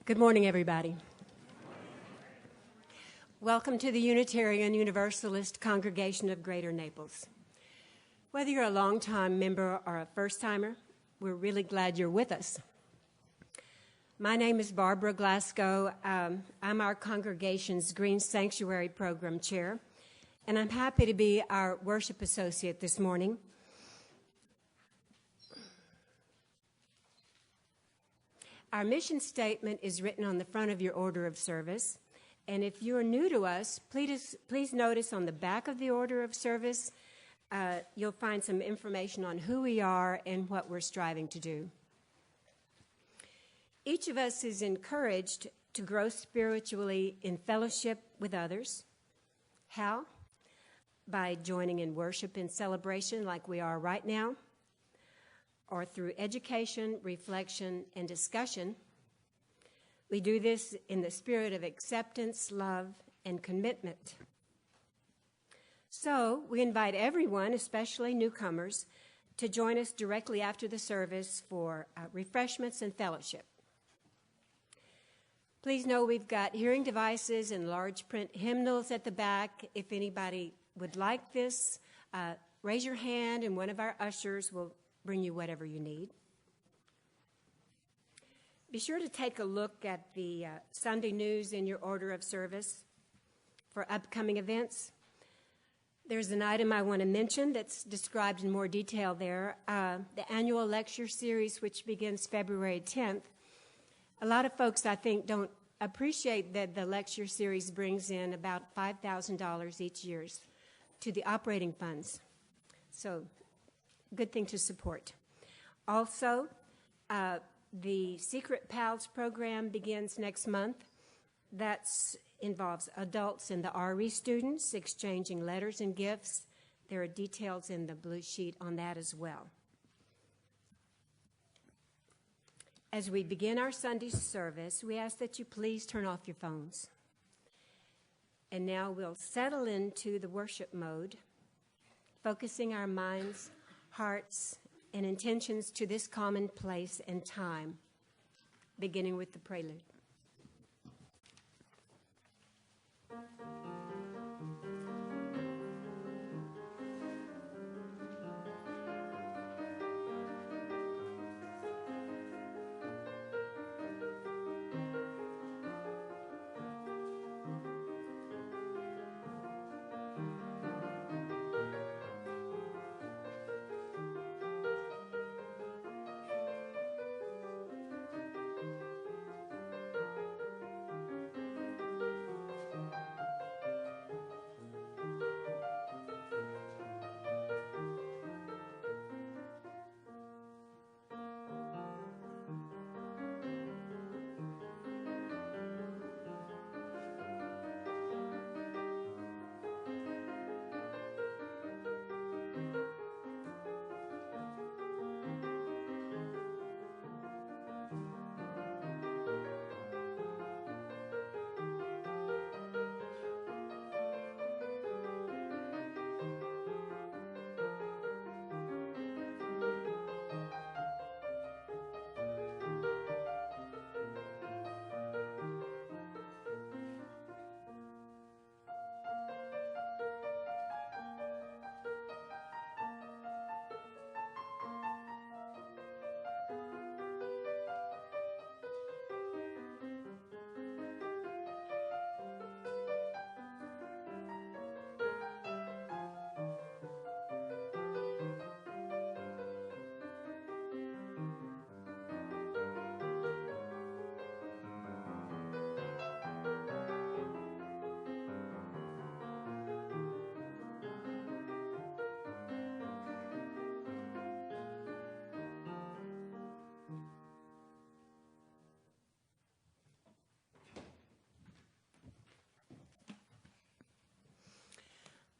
Good morning, everybody. Welcome to the Unitarian Universalist Congregation of Greater Naples. Whether you're a long-time member or a first-timer, we're really glad you're with us. My name is Barbara Glasgow. I'm our congregation's Green Sanctuary Program Chair, and I'm happy to be our worship associate this morning. Our mission statement is written on the front of your order of service, and if you are new to us, please notice on the back of the order of service, you'll find some information on who we are and what we're striving to do. Each of us is encouraged to grow spiritually in fellowship with others. How? By joining in worship and celebration like we are right now, or through education, reflection, and discussion. We do this in the spirit of acceptance, love, and commitment. So we invite everyone, especially newcomers, to join us directly after the service for refreshments and fellowship. Please know we've got hearing devices and large print hymnals at the back. If anybody would like this, raise your hand and one of our ushers will bring you whatever you need. Be sure to take a look at the Sunday news in your order of service for upcoming events. There's an item I want to mention that's described in more detail there, the annual lecture series, which begins February 10th. A lot of folks, I think, don't appreciate that the lecture series brings in about $5,000 each year to the operating funds. So, good thing to support. Also, the Secret Pals program begins next month. That involves adults and the RE students exchanging letters and gifts. There are details in the blue sheet on that as well. As we begin our Sunday service, we ask that you please turn off your phones. And now we'll settle into the worship mode, focusing our minds, hearts, and intentions to this common place and time, beginning with the prelude.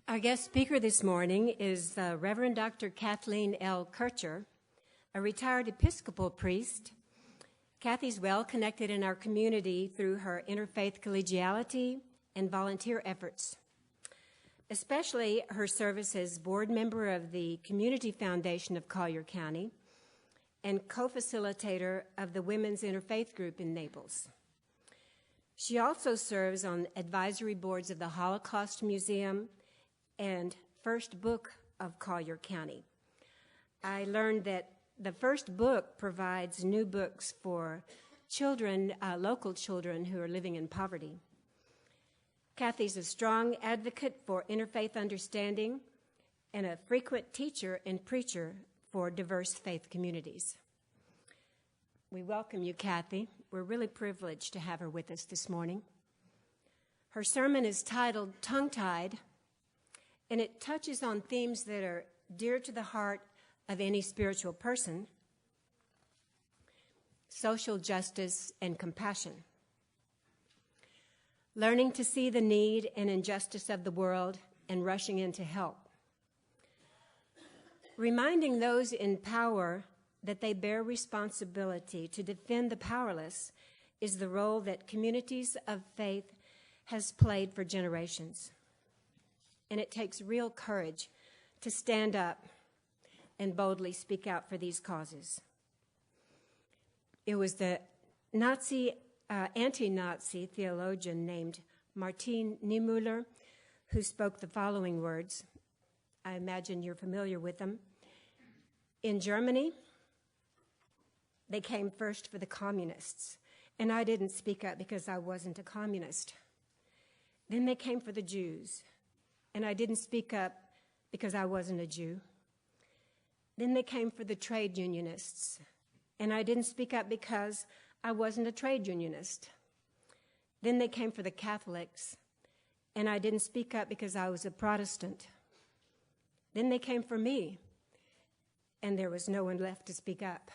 Our guest speaker this morning is Reverend Dr. Kathleen L. Kircher, a retired Episcopal priest. Kathy's well connected in our community through her interfaith collegiality and volunteer efforts, especially her service as board member of the Community Foundation of Collier County and co-facilitator of the Women's Interfaith Group in Naples. She also serves on advisory boards of the Holocaust Museum and First Book of Collier County. I learned that the First Book provides new books for children, local children who are living in poverty. Kathy's a strong advocate for interfaith understanding and a frequent teacher and preacher for diverse faith communities. We welcome you, Kathy. We're really privileged to have her with us this morning. Her sermon is titled Tongue-Tied, and it touches on themes that are dear to the heart of any spiritual person: social justice and compassion, learning to see the need and injustice of the world and rushing in to help, reminding those in power that they bear responsibility to defend the powerless is the role that communities of faith has played for generations. And it takes real courage to stand up and boldly speak out for these causes. It was the anti-Nazi theologian named Martin Niemöller who spoke the following words. I imagine you're familiar with them. In Germany, they came first for the communists, and I didn't speak up because I wasn't a communist. Then they came for the Jews, and I didn't speak up because I wasn't a Jew. Then they came for the trade unionists, and I didn't speak up because I wasn't a trade unionist. Then they came for the Catholics, and I didn't speak up because I was a Protestant. Then they came for me, and there was no one left to speak up.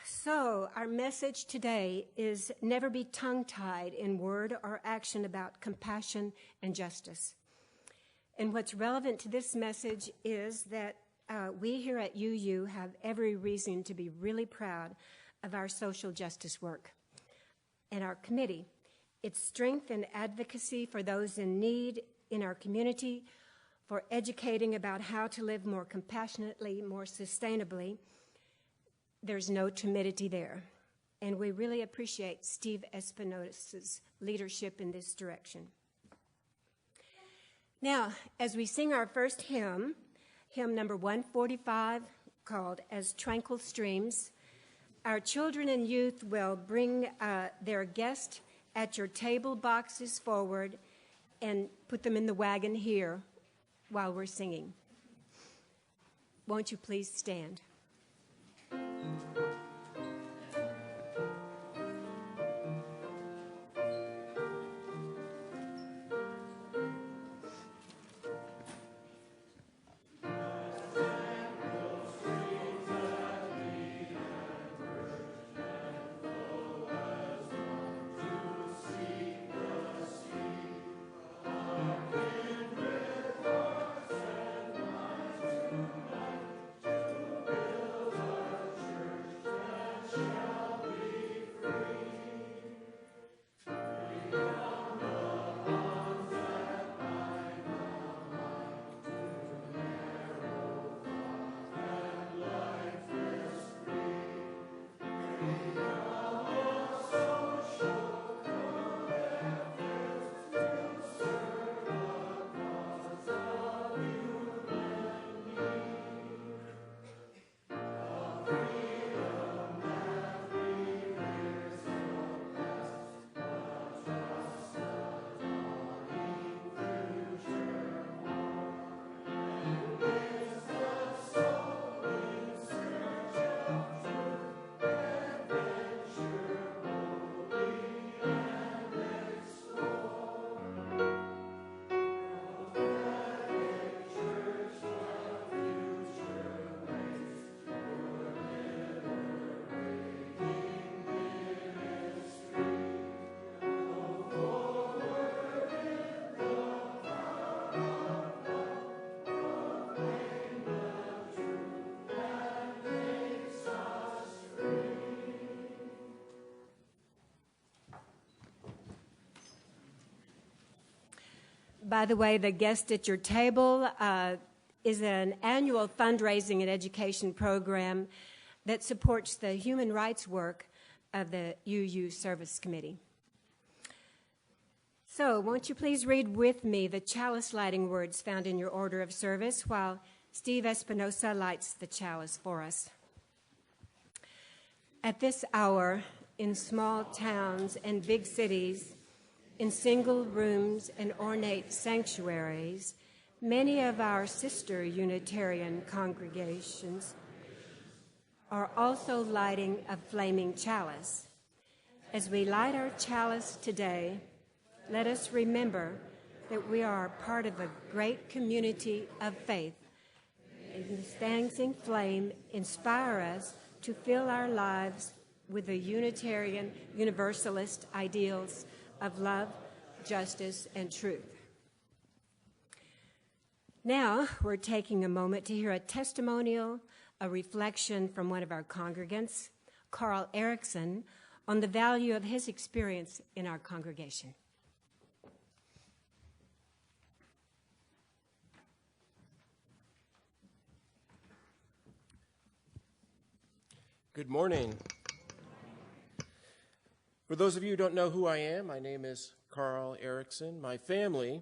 So our message today is never be tongue-tied in word or action about compassion and justice. And what's relevant to this message is that we here at UU have every reason to be really proud of our social justice work and our committee. Its strength and advocacy for those in need in our community, for educating about how to live more compassionately, more sustainably. There's no timidity there. And we really appreciate Steve Espinosa's leadership in this direction. Now, as we sing our first hymn, hymn number 145, called As Tranquil Streams, our children and youth will bring their guest at your table boxes forward and put them in the wagon here while we're singing. Won't you please stand? By the way, the Guest at Your Table is an annual fundraising and education program that supports the human rights work of the UU Service Committee. So, won't you please read with me the chalice lighting words found in your order of service while Steve Espinosa lights the chalice for us. At this hour, in small towns and big cities, in single rooms and ornate sanctuaries, many of our sister Unitarian congregations are also lighting a flaming chalice. As we light our chalice today, let us remember that we are part of a great community of faith, and this dancing flame inspire us to fill our lives with the Unitarian Universalist ideals of love, justice, and truth. Now, we're taking a moment to hear a testimonial, a reflection from one of our congregants, Carl Erickson, on the value of his experience in our congregation. Good morning. For those of you who don't know who I am, my name is Carl Erickson. My family,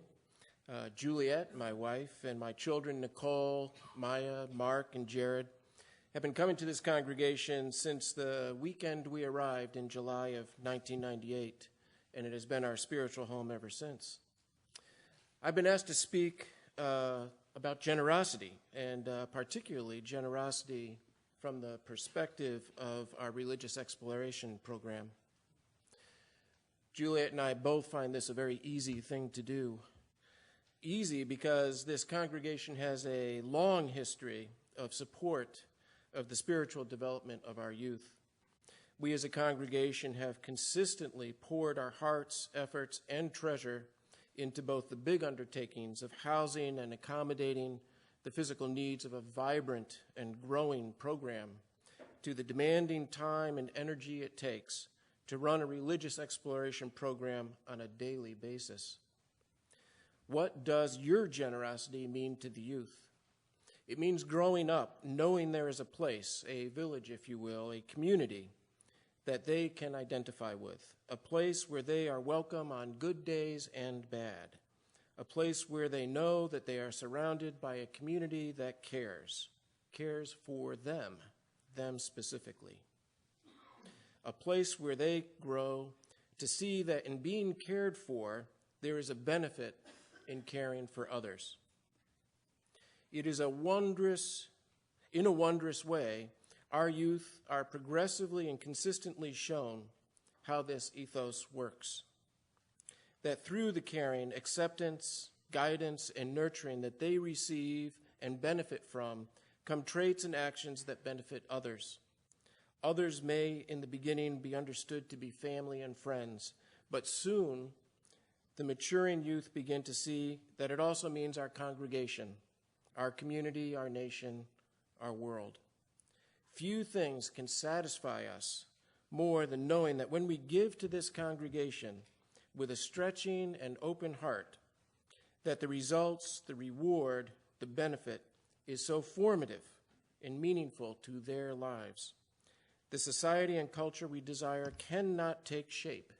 Juliet, my wife, and my children, Nicole, Maya, Mark, and Jared, have been coming to this congregation since the weekend we arrived in July of 1998, and it has been our spiritual home ever since. I've been asked to speak about generosity, and particularly generosity from the perspective of our religious exploration program. Juliet and I both find this a very easy thing to do. Easy because this congregation has a long history of support of the spiritual development of our youth. We as a congregation have consistently poured our hearts, efforts, and treasure into both the big undertakings of housing and accommodating the physical needs of a vibrant and growing program, to the demanding time and energy it takes to run a religious exploration program on a daily basis. What does your generosity mean to the youth? It means growing up, knowing there is a place, a village, if you will, a community that they can identify with, a place where they are welcome on good days and bad, a place where they know that they are surrounded by a community that cares for them specifically. A place where they grow to see that in being cared for, there is a benefit in caring for others. It is in a wondrous way, our youth are progressively and consistently shown how this ethos works. That through the caring, acceptance, guidance, and nurturing that they receive and benefit from come traits and actions that benefit others. Others may, in the beginning, be understood to be family and friends, but soon the maturing youth begin to see that it also means our congregation, our community, our nation, our world. Few things can satisfy us more than knowing that when we give to this congregation with a stretching and open heart, that the results, the reward, the benefit is so formative and meaningful to their lives. The society and culture we desire cannot take shape,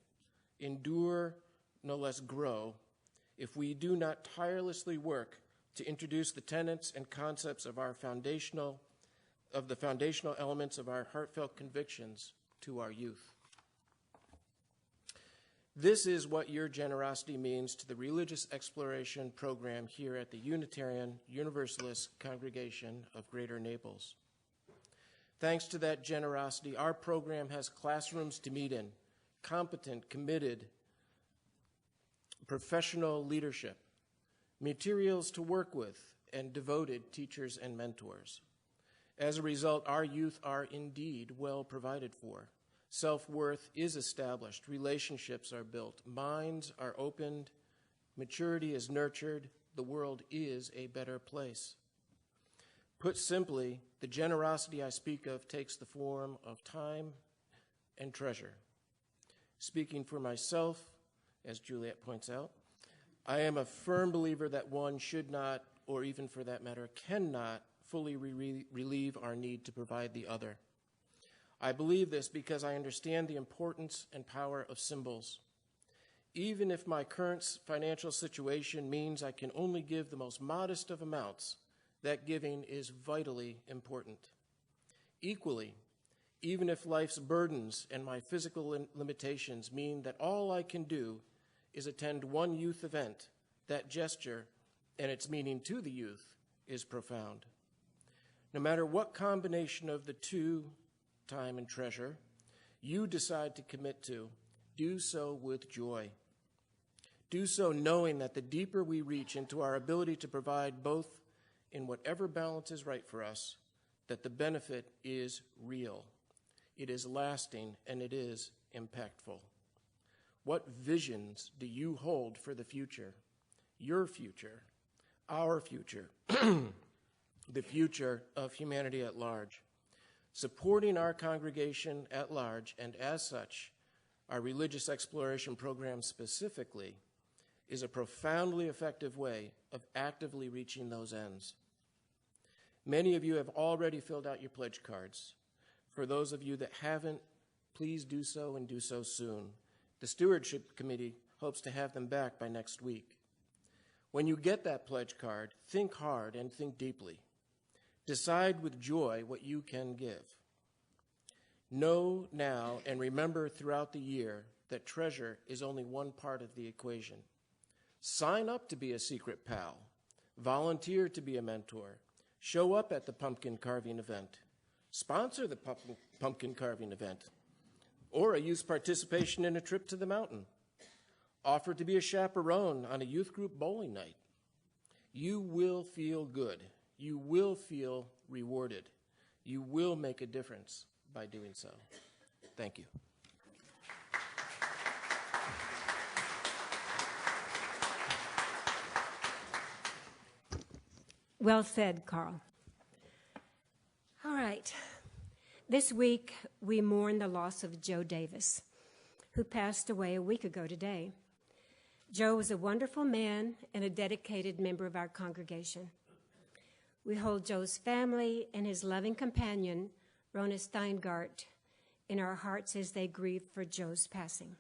endure, no less grow, if we do not tirelessly work to introduce the tenets and concepts of the foundational elements of our heartfelt convictions to our youth. This is what your generosity means to the religious exploration program here at the Unitarian Universalist Congregation of Greater Naples. Thanks to that generosity, our program has classrooms to meet in, competent, committed, professional leadership, materials to work with, and devoted teachers and mentors. As a result, our youth are indeed well provided for. Self-worth is established, relationships are built, minds are opened, maturity is nurtured, the world is a better place. Put simply, the generosity I speak of takes the form of time and treasure. Speaking for myself, as Juliet points out, I am a firm believer that one should not, or even for that matter, cannot fully relieve our need to provide the other. I believe this because I understand the importance and power of symbols. Even if my current financial situation means I can only give the most modest of amounts, that giving is vitally important. Equally, even if life's burdens and my physical limitations mean that all I can do is attend one youth event, that gesture and its meaning to the youth is profound. No matter what combination of the two, time and treasure, you decide to commit to, do so with joy. Do so knowing that the deeper we reach into our ability to provide both in whatever balance is right for us, that the benefit is real, it is lasting, and it is impactful. What visions do you hold for the future, your future, our future, the future of humanity at large? Supporting our congregation at large, and as such, our religious exploration program specifically, is a profoundly effective way of actively reaching those ends. Many of you have already filled out your pledge cards. For those of you that haven't, please do so and do so soon. The Stewardship Committee hopes to have them back by next week. When you get that pledge card, think hard and think deeply. Decide with joy what you can give. Know now and remember throughout the year that treasure is only one part of the equation. Sign up to be a secret pal. Volunteer to be a mentor. Show up at the pumpkin carving event. Sponsor the pumpkin carving event. Or a youth's participation in a trip to the mountain. Offer to be a chaperone on a youth group bowling night. You will feel good. You will feel rewarded. You will make a difference by doing so. Thank you. Well said, Carl. All right. This week, we mourn the loss of Joe Davis, who passed away a week ago today. Joe was a wonderful man and a dedicated member of our congregation. We hold Joe's family and his loving companion, Rona Steingart, in our hearts as they grieve for Joe's passing.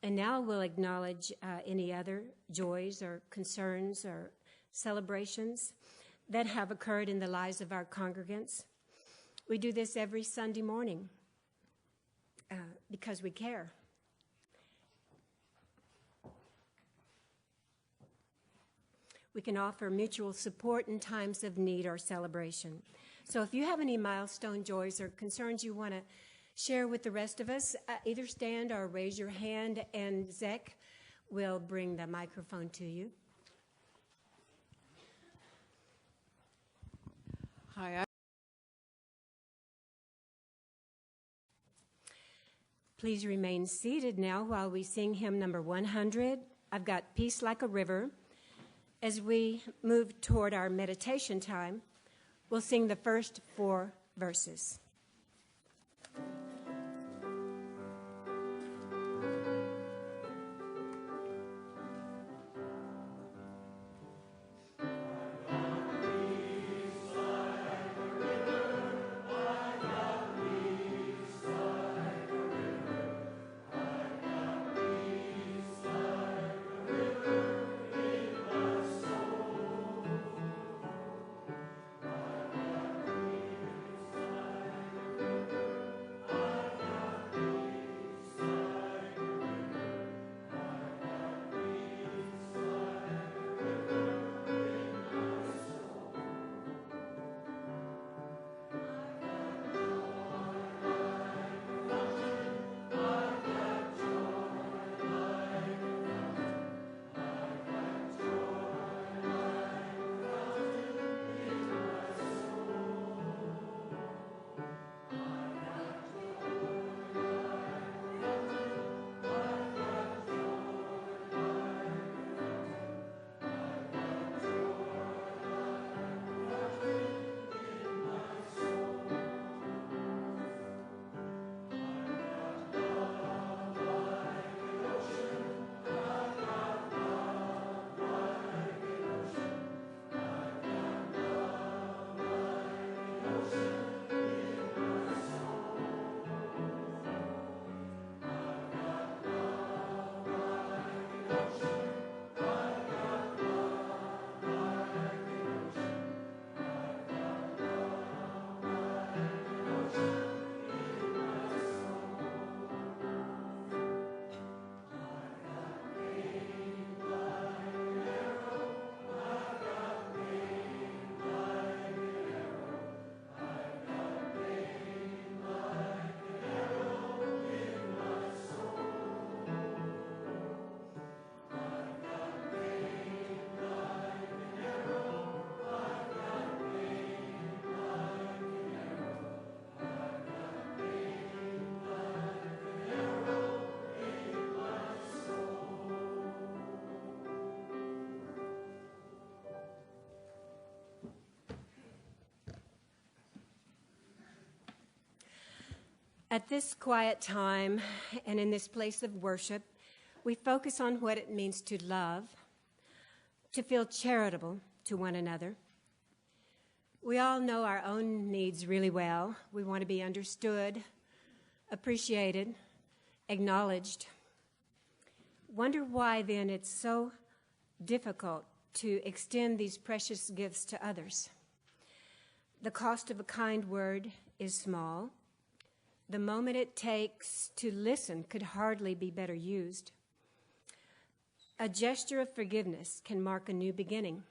And now we'll acknowledge any other joys or concerns or celebrations that have occurred in the lives of our congregants. We do this every Sunday morning because we care. We can offer mutual support in times of need or celebration. So if you have any milestone joys or concerns you want to share with the rest of us, either stand or raise your hand, and Zach will bring the microphone to you. Hi. Please remain seated now while we sing hymn number 100. I've got Peace Like a River. As we move toward our meditation time, we'll sing the first 4 verses. At this quiet time and in this place of worship, we focus on what it means to love, to feel charitable to one another. We all know our own needs really well. We want to be understood, appreciated, acknowledged. Wonder why then it's so difficult to extend these precious gifts to others. The cost of a kind word is small. The moment it takes to listen could hardly be better used. A gesture of forgiveness can mark a new beginning.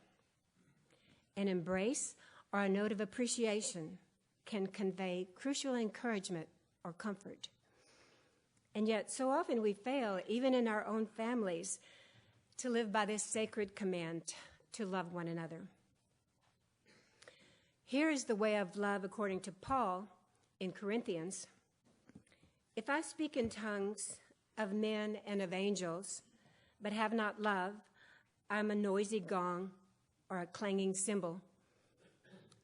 An embrace or a note of appreciation can convey crucial encouragement or comfort. And yet, so often we fail, even in our own families, to live by this sacred command to love one another. Here is the way of love according to Paul in Corinthians. If I speak in tongues of men and of angels, but have not love, I am a noisy gong or a clanging cymbal.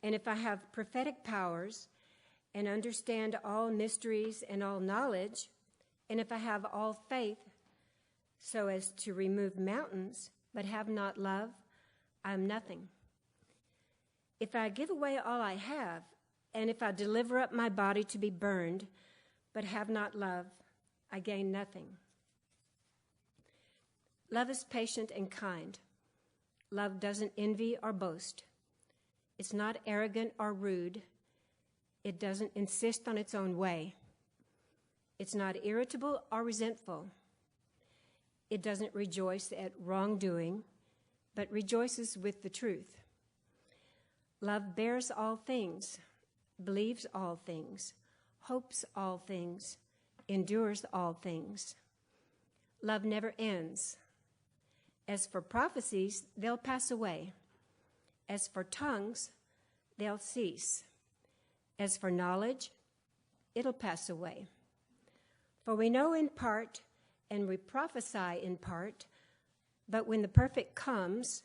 And if I have prophetic powers and understand all mysteries and all knowledge, and if I have all faith so as to remove mountains, but have not love, I am nothing. If I give away all I have, and if I deliver up my body to be burned, but have not love, I gain nothing. Love is patient and kind. Love doesn't envy or boast. It's not arrogant or rude. It doesn't insist on its own way. It's not irritable or resentful. It doesn't rejoice at wrongdoing, but rejoices with the truth. Love bears all things, believes all things, hopes all things, endures all things. Love never ends. As for prophecies, they'll pass away. As for tongues, they'll cease. As for knowledge, it'll pass away. For we know in part, and we prophesy in part, but when the perfect comes,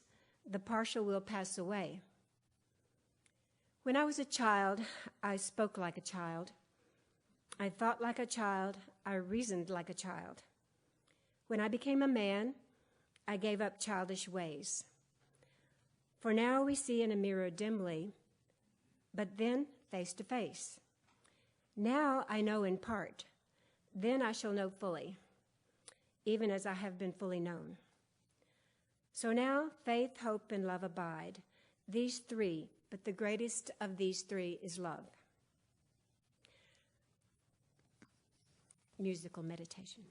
the partial will pass away. When I was a child, I spoke like a child. I thought like a child. I reasoned like a child. When I became a man, I gave up childish ways. For now we see in a mirror dimly, but then face to face. Now I know in part. Then I shall know fully, even as I have been fully known. So now faith, hope, and love abide, these three, but the greatest of these three is love. Musical meditation.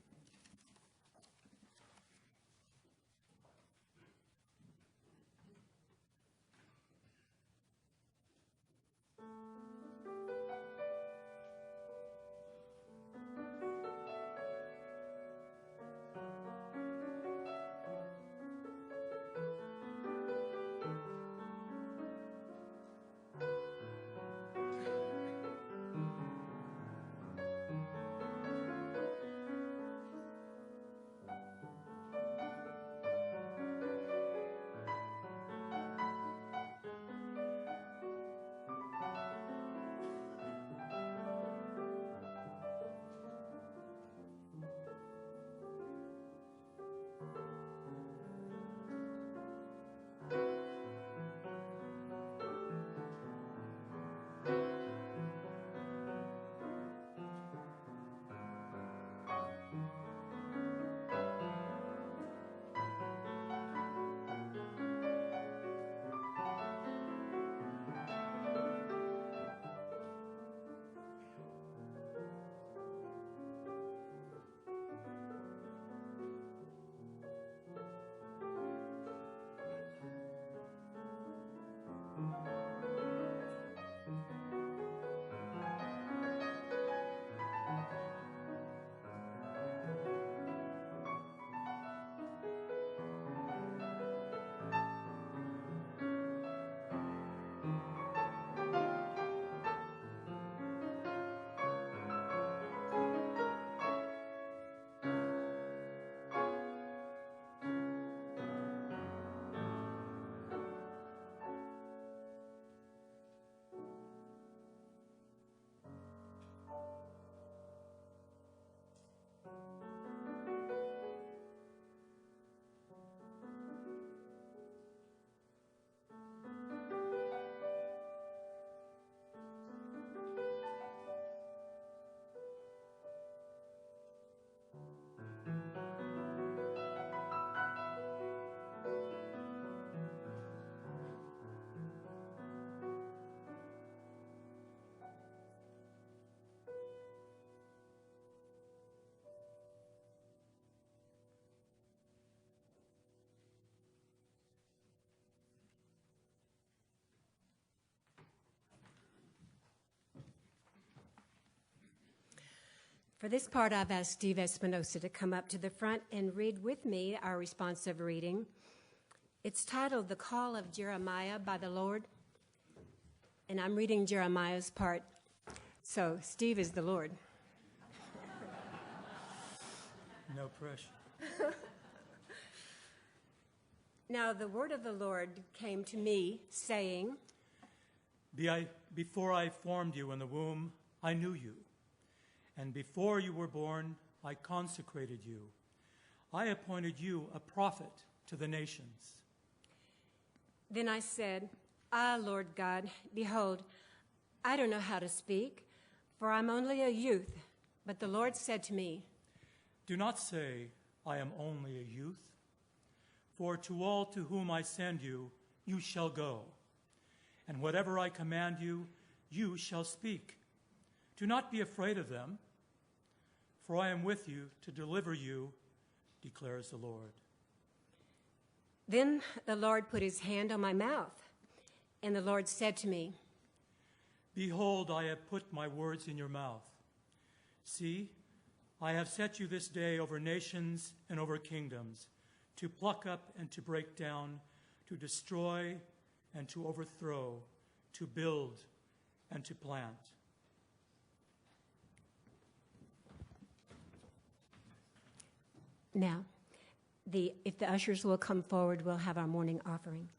For this part, I've asked Steve Espinosa to come up to the front and read with me our responsive reading. It's titled, The Call of Jeremiah by the Lord, and I'm reading Jeremiah's part. So, Steve is the Lord. No pressure. Now, the word of the Lord came to me, saying, Before I formed you in the womb, I knew you. And before you were born, I consecrated you. I appointed you a prophet to the nations. Then I said, Lord God, behold, I don't know how to speak, for I'm only a youth. But the Lord said to me, Do not say, I am only a youth. For to all to whom I send you, you shall go. And whatever I command you, you shall speak. Do not be afraid of them, for I am with you to deliver you, declares the Lord. Then the Lord put his hand on my mouth, and the Lord said to me, Behold, I have put my words in your mouth. See, I have set you this day over nations and over kingdoms, to pluck up and to break down, to destroy and to overthrow, to build and to plant. Now, if the ushers will come forward, we'll have our morning offering.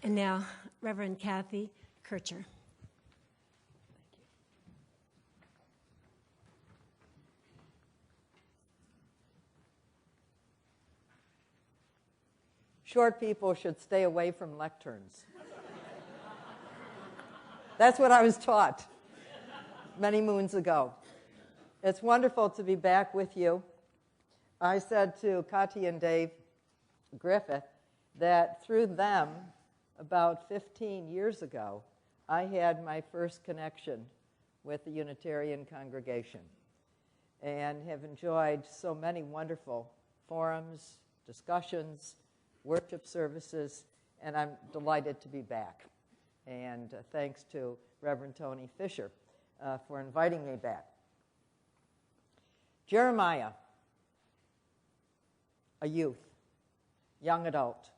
And now, Reverend Kathy Kircher. Short people should stay away from lecterns. That's what I was taught many moons ago. It's wonderful to be back with you. I said to Kati and Dave Griffith that through them, about 15 years ago, I had my first connection with the Unitarian congregation and have enjoyed so many wonderful forums, discussions, worship services, and I'm delighted to be back. And thanks to Reverend Tony Fisher for inviting me back. Jeremiah, a youth, young adult.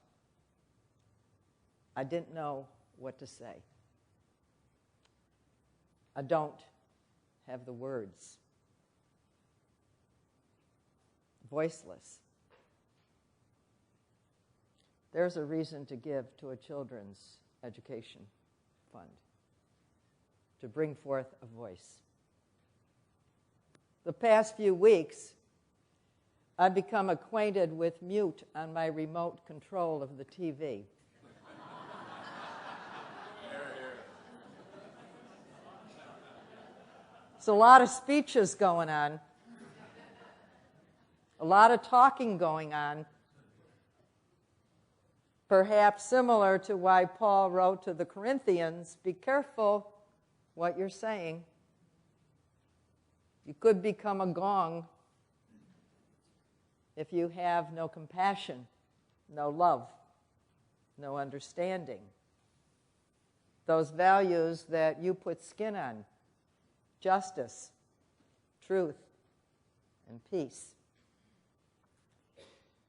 I didn't know what to say. I don't have the words. Voiceless. There's a reason to give to a children's education fund, to bring forth a voice. The past few weeks, I've become acquainted with mute on my remote control of the TV. There's a lot of speeches going on, a lot of talking going on, perhaps similar to why Paul wrote to the Corinthians, be careful what you're saying. You could become a gong if you have no compassion, no love, no understanding. Those values that you put skin on, justice, truth, and peace.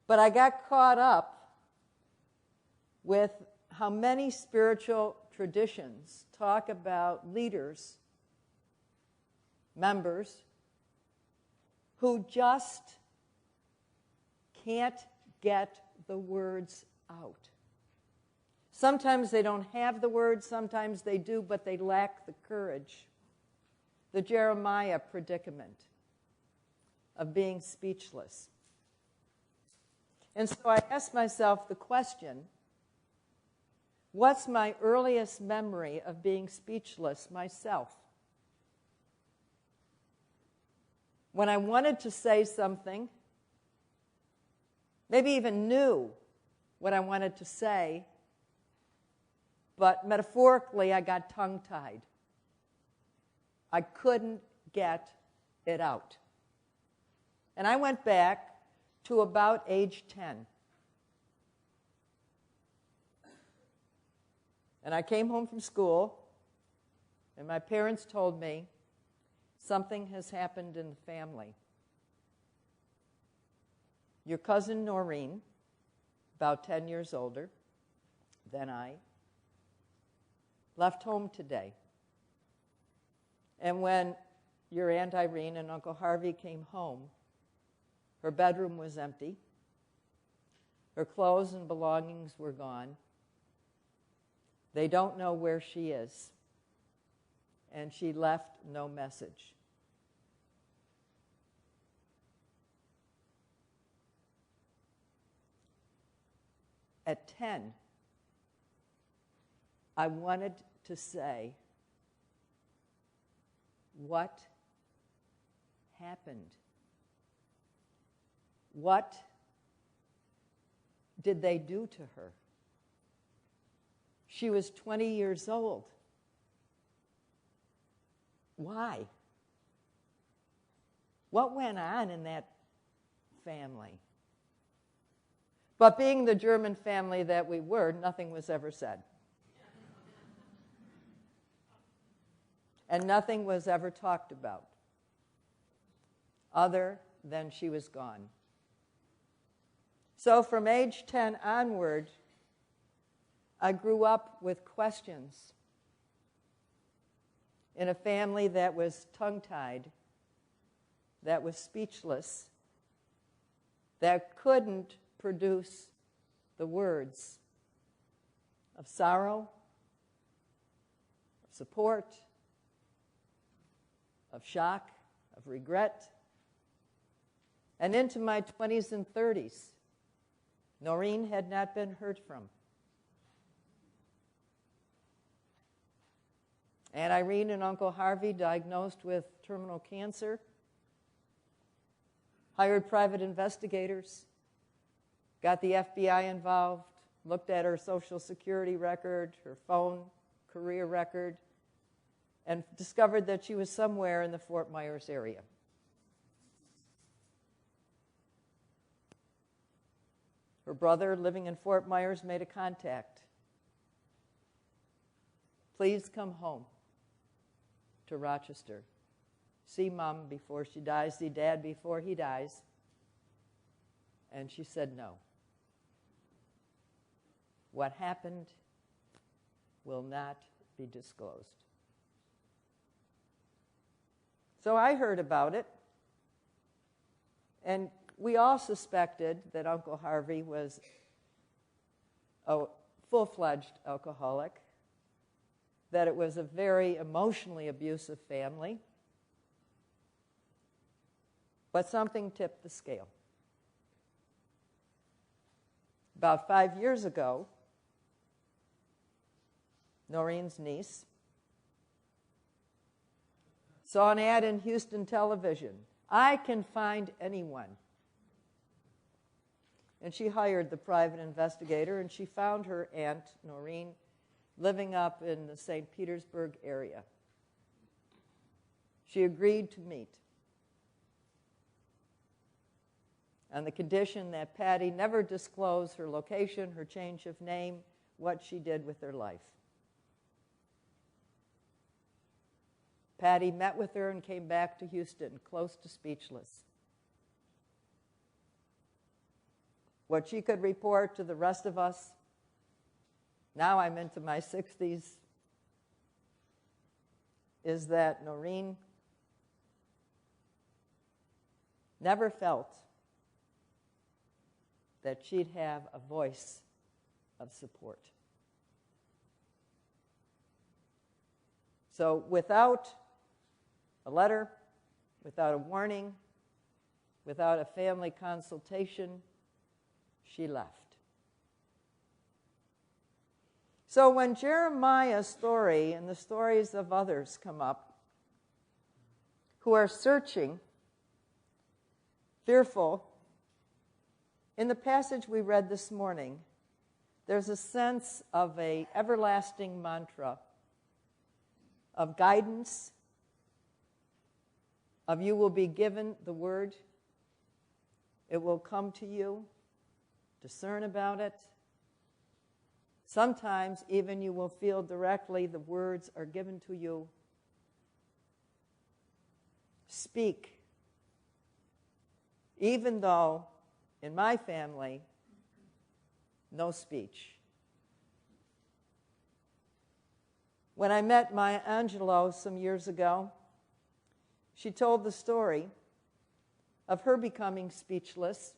But I got caught up with how many spiritual traditions talk about leaders, members, who just can't get the words out. Sometimes they don't have the words, sometimes they do, but they lack the courage. The Jeremiah predicament of being speechless. And so I asked myself the question, what's my earliest memory of being speechless myself? When I wanted to say something, maybe even knew what I wanted to say, but metaphorically I got tongue-tied. I couldn't get it out. And I went back to about age 10. And I came home from school, and my parents told me, something has happened in the family. Your cousin Noreen, about 10 years older than I, left home today. And when your Aunt Irene and Uncle Harvey came home, her bedroom was empty. Her clothes and belongings were gone. They don't know where she is. And she left no message. At 10, I wanted to say, what happened? What did they do to her? She was 20 years old. Why? What went on in that family? But being the German family that we were, nothing was ever said. And nothing was ever talked about, other than she was gone. So from age 10 onward, I grew up with questions in a family that was tongue-tied, that was speechless, that couldn't produce the words of sorrow, of support, of shock, of regret. And into my 20s and 30s, Noreen had not been heard from. And Irene and Uncle Harvey, diagnosed with terminal cancer, hired private investigators, got the FBI involved, looked at her Social Security record, her phone, career record, and discovered that she was somewhere in the Fort Myers area. Her brother, living in Fort Myers, made a contact. Please come home to Rochester. See Mom before she dies, see Dad before he dies. And she said no. What happened will not be disclosed. So I heard about it, and we all suspected that Uncle Harvey was a full-fledged alcoholic, that it was a very emotionally abusive family, but something tipped the scale. About 5 years ago, Noreen's niece saw an ad in Houston television. I can find anyone. And she hired the private investigator, and she found her aunt, Noreen, living up in the St. Petersburg area. She agreed to meet on the condition that Patty never disclose her location, her change of name, what she did with her life. Patty met with her and came back to Houston, close to speechless. What she could report to the rest of us, now I'm into my 60s, is that Noreen never felt that she'd have a voice of support. So without a letter, without a warning, without a family consultation, she left. So when Jeremiah's story and the stories of others come up who are searching, fearful, in the passage we read this morning, there's a sense of an everlasting mantra of guidance, of you will be given the word, it will come to you, discern about it. Sometimes even you will feel directly the words are given to you. Speak. Even though in my family, no speech. When I met Maya Angelou some years ago, she told the story of her becoming speechless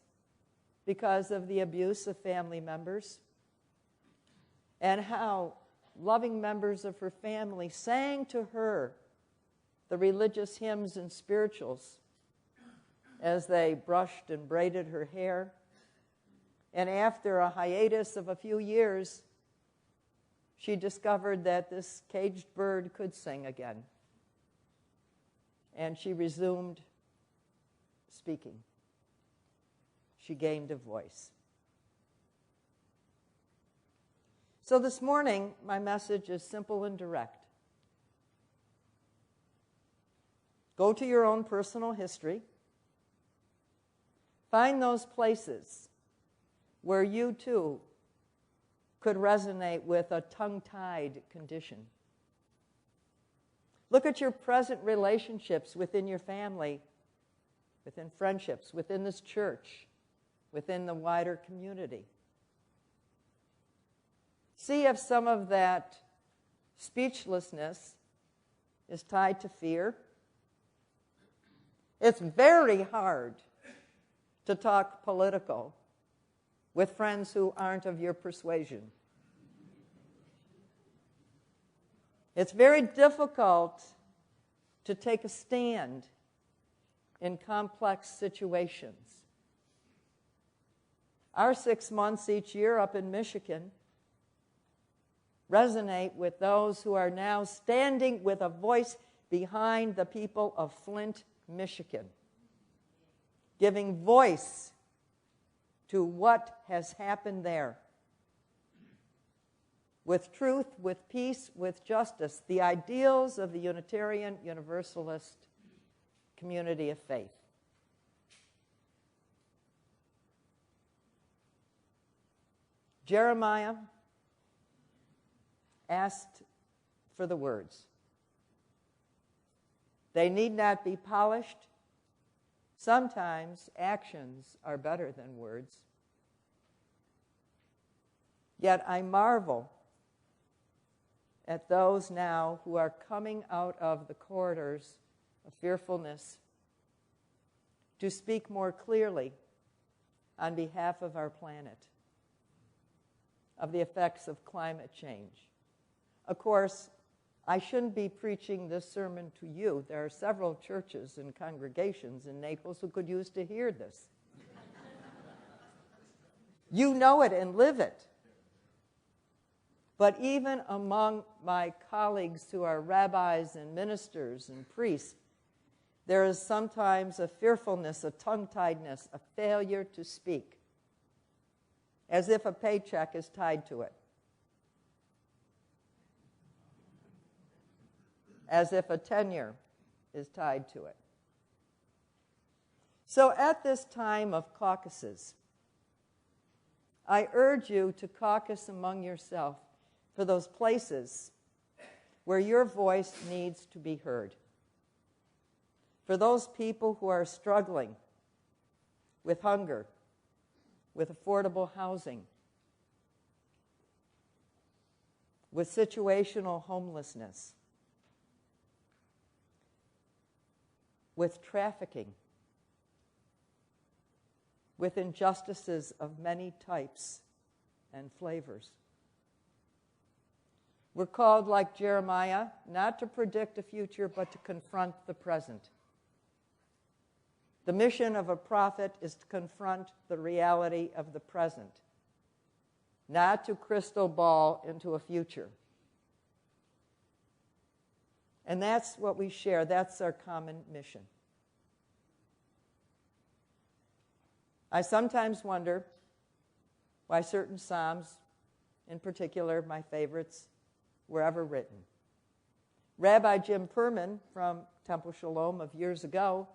because of the abuse of family members, and how loving members of her family sang to her the religious hymns and spirituals as they brushed and braided her hair. And after a hiatus of a few years, she discovered that this caged bird could sing again. And she resumed speaking. She gained a voice. So this morning, my message is simple and direct. Go to your own personal history. Find those places where you too could resonate with a tongue-tied condition. Look at your present relationships within your family, within friendships, within this church, within the wider community. See if some of that speechlessness is tied to fear. It's very hard to talk political with friends who aren't of your persuasion. It's very difficult to take a stand in complex situations. Our 6 months each year up in Michigan resonate with those who are now standing with a voice behind the people of Flint, Michigan, giving voice to what has happened there. With truth, with peace, with justice, the ideals of the Unitarian Universalist community of faith. Jeremiah asked for the words. They need not be polished. Sometimes actions are better than words. Yet I marvel at those now who are coming out of the corridors of fearfulness to speak more clearly on behalf of our planet, of the effects of climate change. Of course, I shouldn't be preaching this sermon to you. There are several churches and congregations in Naples who could use to hear this. You know it and live it. But even among my colleagues who are rabbis and ministers and priests, there is sometimes a fearfulness, a tongue-tiedness, a failure to speak, as if a paycheck is tied to it, as if a tenure is tied to it. So at this time of caucuses, I urge you to caucus among yourself for those places where your voice needs to be heard. For those people who are struggling with hunger, with affordable housing, with situational homelessness, with trafficking, with injustices of many types and flavors. We're called, like Jeremiah, not to predict the future, but to confront the present. The mission of a prophet is to confront the reality of the present, not to crystal ball into a future. And that's what we share. That's our common mission. I sometimes wonder why certain psalms, in particular my favorites, were ever written. Rabbi Jim Perman from Temple Shalom of years ago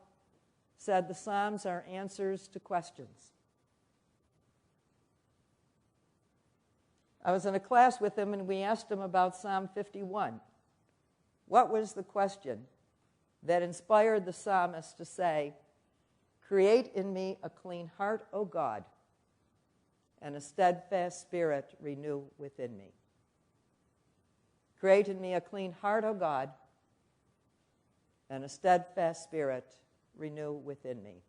said the Psalms are answers to questions. I was in a class with him and we asked him about Psalm 51. What was the question that inspired the psalmist to say, "Create in me a clean heart, O God, and a steadfast spirit renew within me"? Create in me a clean heart, O God, and a steadfast spirit renew within me.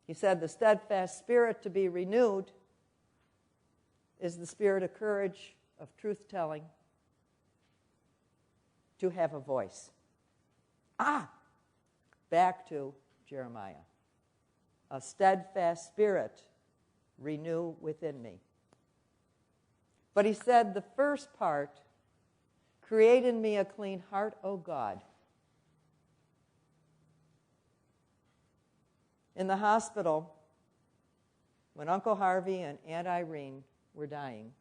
He said the steadfast spirit to be renewed is the spirit of courage, of truth-telling, to have a voice. Back to Jeremiah. A steadfast spirit renew within me. But he said the first part, create in me a clean heart, O God. In the hospital, when Uncle Harvey and Aunt Irene were dying,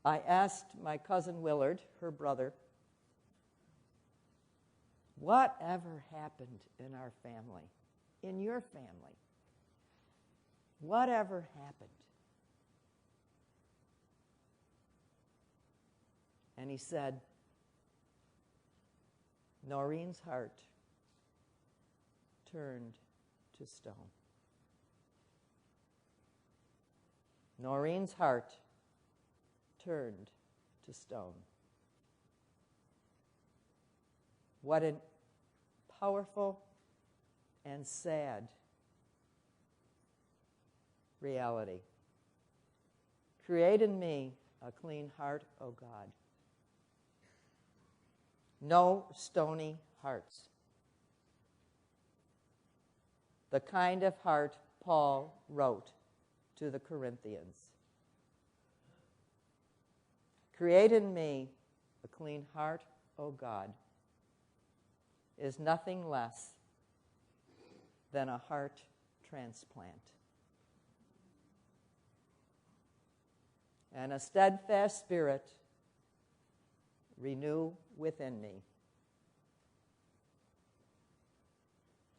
I asked my cousin Willard, her brother, whatever happened in our family, in your family? Whatever happened? And he said, Noreen's heart turned to stone. Noreen's heart turned to stone. What a powerful and sad reality. Create in me a clean heart, O God. No stony hearts. The kind of heart Paul wrote to the Corinthians. Create in me a clean heart, O God, is nothing less than a heart transplant. And a steadfast spirit renew within me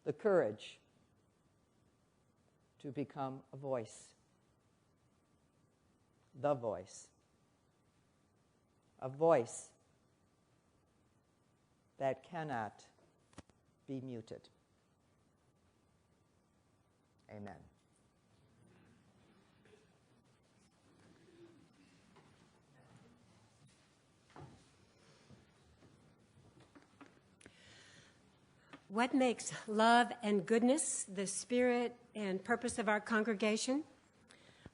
the courage to become a voice, the voice, a voice that cannot be muted. Amen. What makes love and goodness the spirit and purpose of our congregation?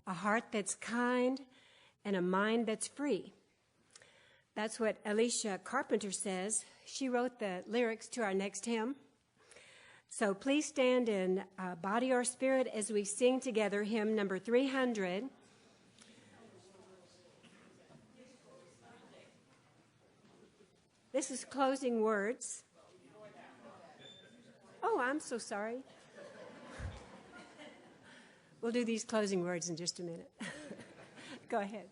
A heart that's kind and a mind that's free. That's what Alicia Carpenter says. She wrote the lyrics to our next hymn. So please stand in body or spirit as we sing together hymn number 300. This is closing words. Oh, I'm so sorry. We'll do these closing words in just a minute. Go ahead.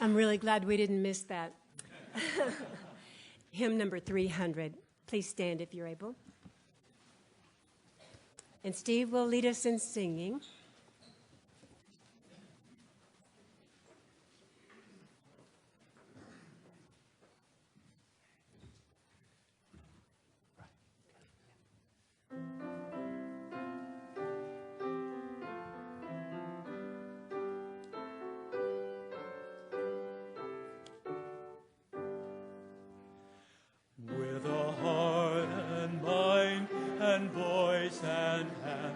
I'm really glad we didn't miss that. Hymn number 300. Please stand if you're able. And Steve will lead us in singing. With a heart and mind and voice and hand,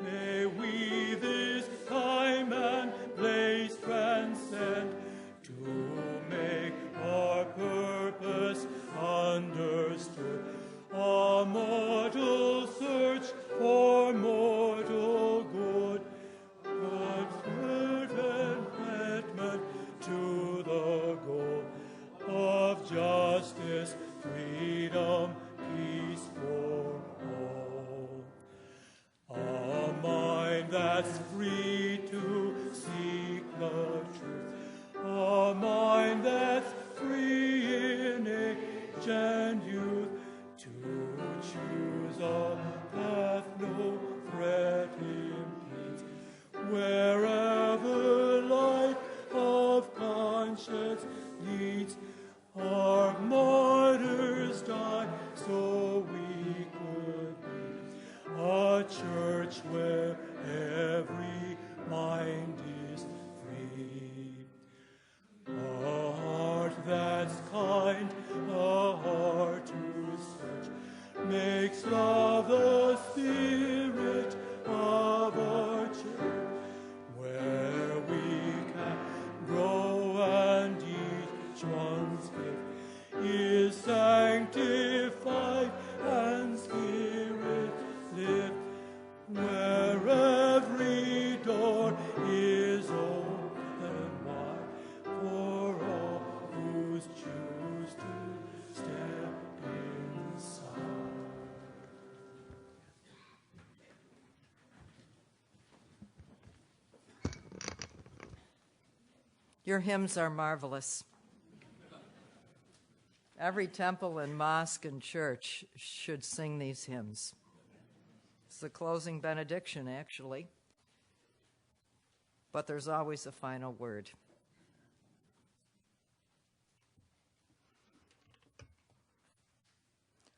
may we this time and place transcend, to make our purpose understood, a mortal search for mortal good, but fervent commitment to the goal of justice, freedom, peace for all. A mind that's free to seek the truth. A mind that's free in age and youth, to choose a path no threat impedes. Wherever light of conscience leads, our martyrs died so we could be a church where every mind is free. A heart that's kind, a heart to search, makes love the spirit of our church, where we can grow and each one's faith is sanctified and spirit lit, where every door is open wide for all who choose to step inside. Your hymns are marvelous. Every temple and mosque and church should sing these hymns. It's the closing benediction, actually. But there's always a final word.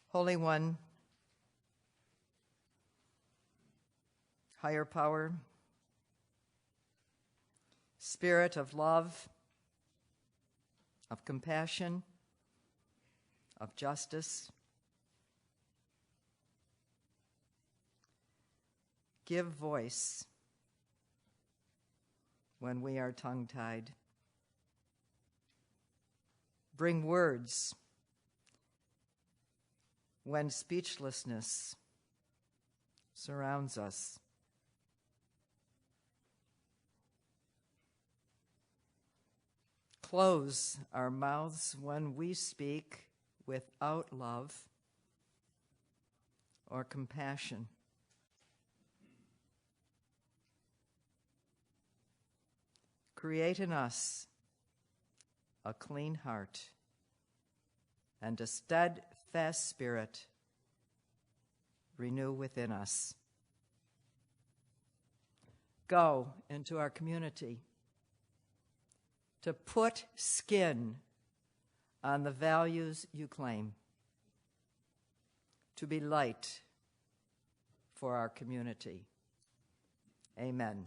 Holy One, higher power, Spirit of love, of compassion, of justice, give voice when we are tongue-tied. Bring words when speechlessness surrounds us. Close our mouths when we speak without love or compassion. Create in us a clean heart and a steadfast spirit. Renew within us. Go into our community to put skin on the values you claim, to be light for our community. Amen.